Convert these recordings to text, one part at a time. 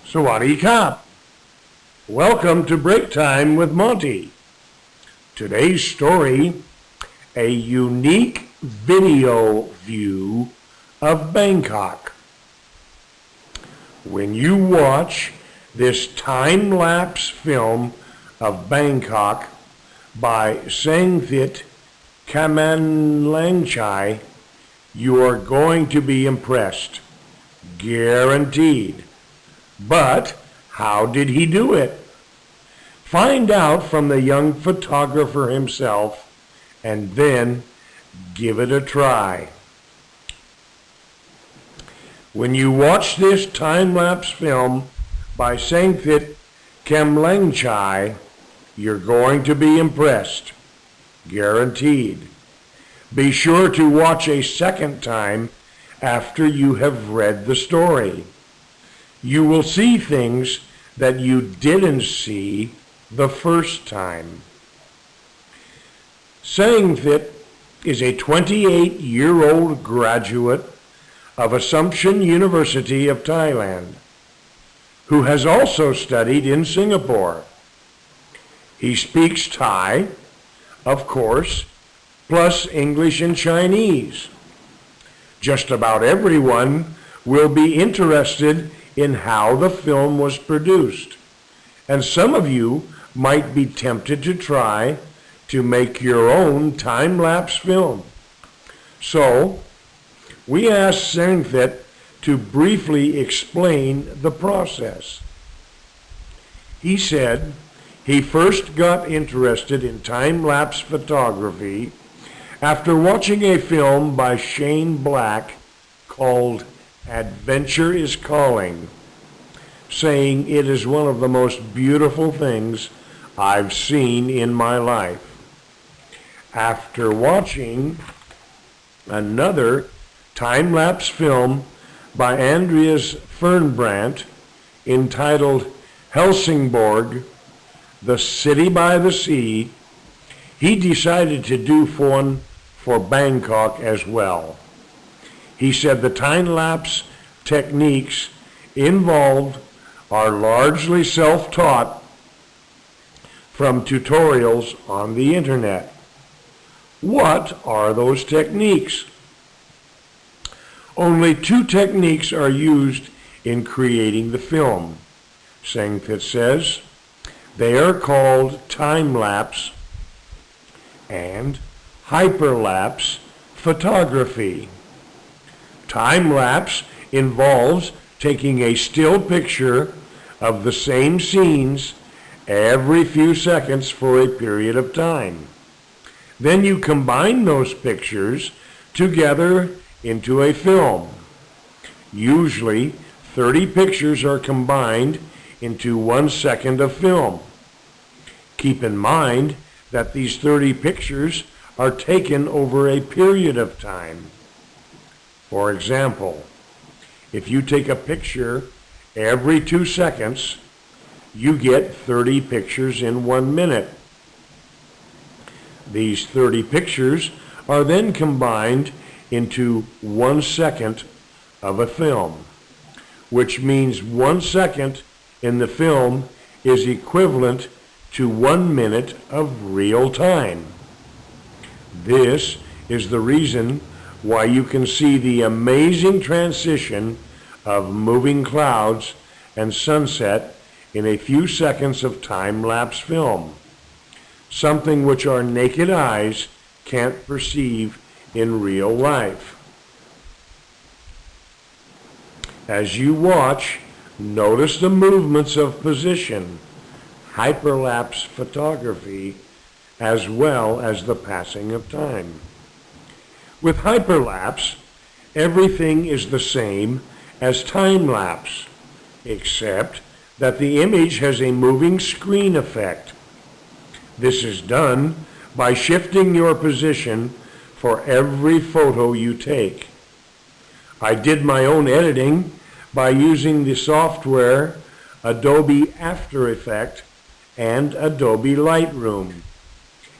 Sawadee Kap. Welcome to Break Time with Monte. Today's story, a unique video view of Bangkok. When you watch this time-lapse film of Bangkok by Sangthit Kamanlangchai, you are going to be impressed. Guaranteed. But how did he do it? Find out from the young photographer himself and then give it a try. When you watch this time-lapse film by Sangthit Kamlangchai, you're going to be impressed. Guaranteed. Be sure to watch a second time after you have read the story. You will see things that you didn't see the first time. Sangthit is a 28-year-old graduate of Assumption University of Thailand, who has also studied in Singapore. He speaks Thai, of course, plus English and Chinese. Just about everyone will be interested in how the film was produced, and some of you might be tempted to try to make your own time-lapse film. So, we asked Sangthit to briefly explain the process. He said he first got interested in time-lapse photography after watching a film by Shane Black called Adventure is Calling, saying it is one of the most beautiful things I've seen in my life. After watching another time-lapse film by Andreas Fernbrandt entitled Helsingborg, The City by the Sea, he decided to do one for Bangkok as well. He said the time-lapse techniques involved are largely self-taught from tutorials on the internet. What are those techniques? Only two techniques are used in creating the film, Sangthit says. They are called time-lapse and hyperlapse photography. Time-lapse involves taking a still picture of the same scenes every few seconds for a period of time. Then you combine those pictures together into a film. Usually, 30 pictures are combined into 1 second of film. Keep in mind that these 30 pictures are taken over a period of time. For example, if you take a picture every 2 seconds, you get 30 pictures in 1 minute. These 30 pictures are then combined into 1 second of a film, which means 1 second in the film is equivalent to 1 minute of real time. This is the reason why you can see the amazing transition of moving clouds and sunset in a few seconds of time-lapse film, something which our naked eyes can't perceive in real life. As you watch, notice the movements of position, hyperlapse photography, as well as the passing of time. With hyperlapse, everything is the same as time-lapse, except that the image has a moving screen effect. This is done by shifting your position for every photo you take. I did my own editing by using the software Adobe After Effects and Adobe Lightroom.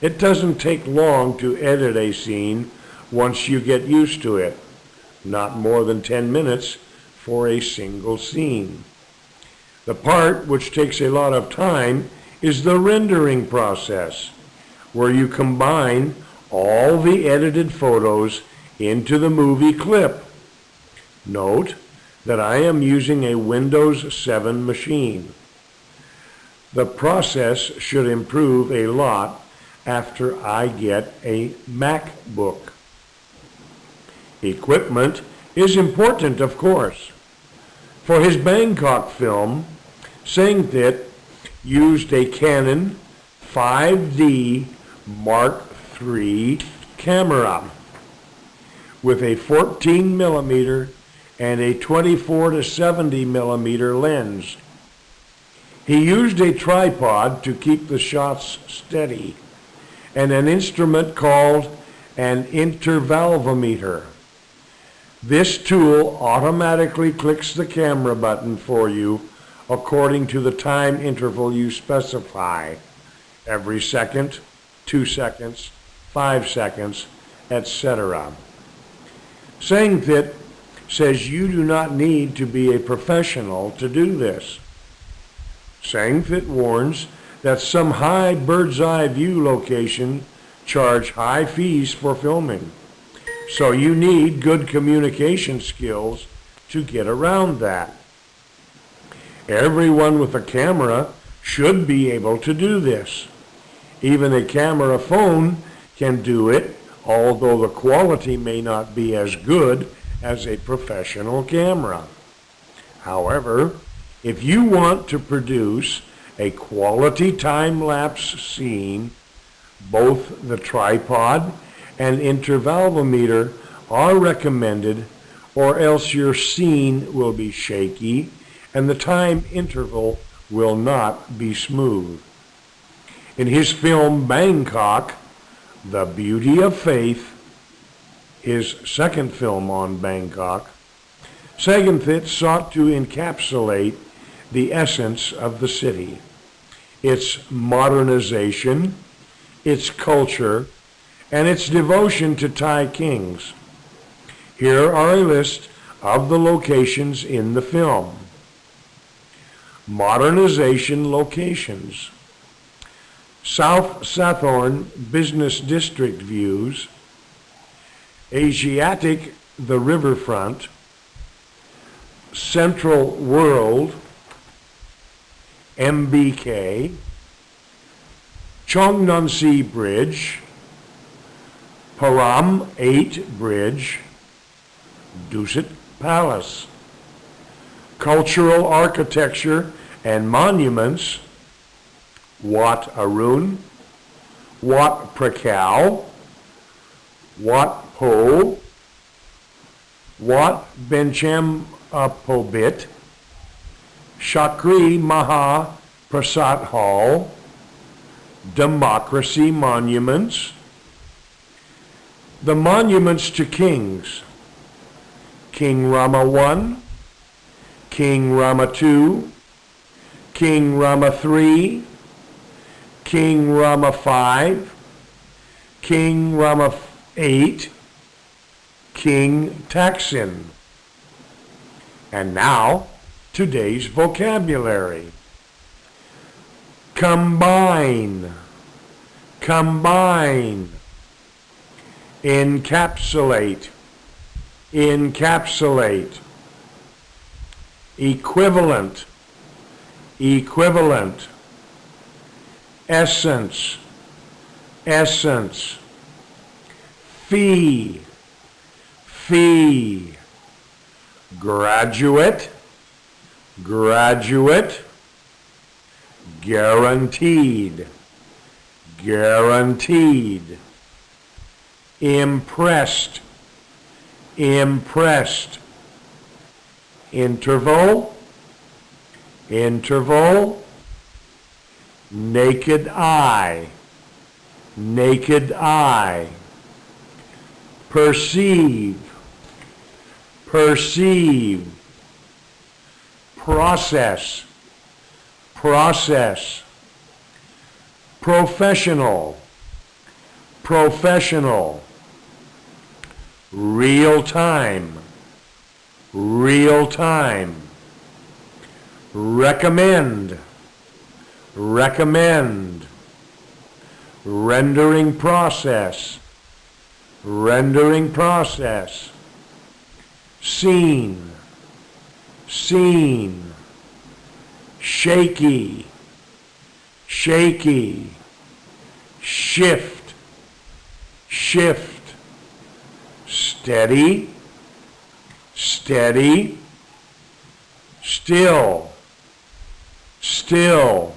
It doesn't take long to edit a scene once you get used to it, not more than 10 minutes for a single scene. The part which takes a lot of time is the rendering process, where you combine all the edited photos into the movie clip. Note that I am using a Windows 7 machine. The process should improve a lot after I get a MacBook. Equipment is important, of course. For his Bangkok film, Sangthit used a Canon 5D Mark III camera with a 14 millimeter and a 24 to 70 millimeter lens. He used a tripod to keep the shots steady and an instrument called an intervalvometer. This tool automatically clicks the camera button for you according to the time interval you specify, every second, 2 seconds, 5 seconds, etc. Sangthit says you do not need to be a professional to do this. Sangthit warns that some high bird's eye view locations charge high fees for filming, so you need good communication skills to get around that. Everyone with a camera should be able to do this. Even a camera phone can do it, although the quality may not be as good as a professional camera. However, if you want to produce a quality time-lapse scene, both the tripod and intervalvometer are recommended, or else your scene will be shaky and the time interval will not be smooth. In his film Bangkok, The Beauty of Faith, his second film on Bangkok, Sangthit sought to encapsulate the essence of the city, its modernization, its culture, and its devotion to Thai kings. Here are a list of the locations in the film. Modernization locations: South Sathorn Business District views, Asiatic the riverfront, Central World, MBK, Chongnonsi Bridge, Param 8 Bridge, Dusit Palace. Cultural architecture and monuments: Wat Arun, Wat Prakal, Wat Po, Wat Benchampobit, Chakri Maha Prasad Hall, Democracy Monuments. The monuments to kings: King Rama I, King Rama II, King Rama III, King Rama V, King Rama VIII, King Taksin. And now, today's vocabulary. Combine, combine. Encapsulate, encapsulate. Equivalent, equivalent. Essence, essence. Fee, fee. Graduate, graduate. Guaranteed, guaranteed. Impressed, impressed. Interval, interval. Naked eye, naked eye. Perceive, perceive. Process, process. Professional, professional. Real time, real time. recommend, recommend, rendering process, rendering process, scene, scene, shaky, shaky, shift, shift, steady, steady, still, still,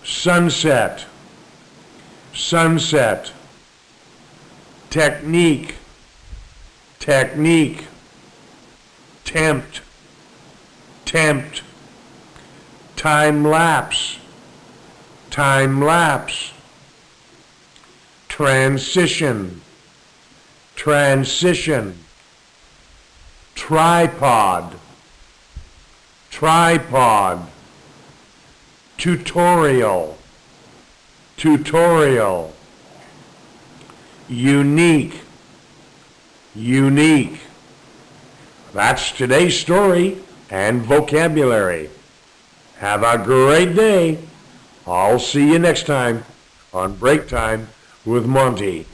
sunset, sunset, technique, technique, tempt, tempt, time lapse, time lapse, transition, transition, tripod, tripod, tutorial, tutorial, unique, unique. That's today's story and vocabulary. Have a great day. I'll see you next time on Break Time with Monte.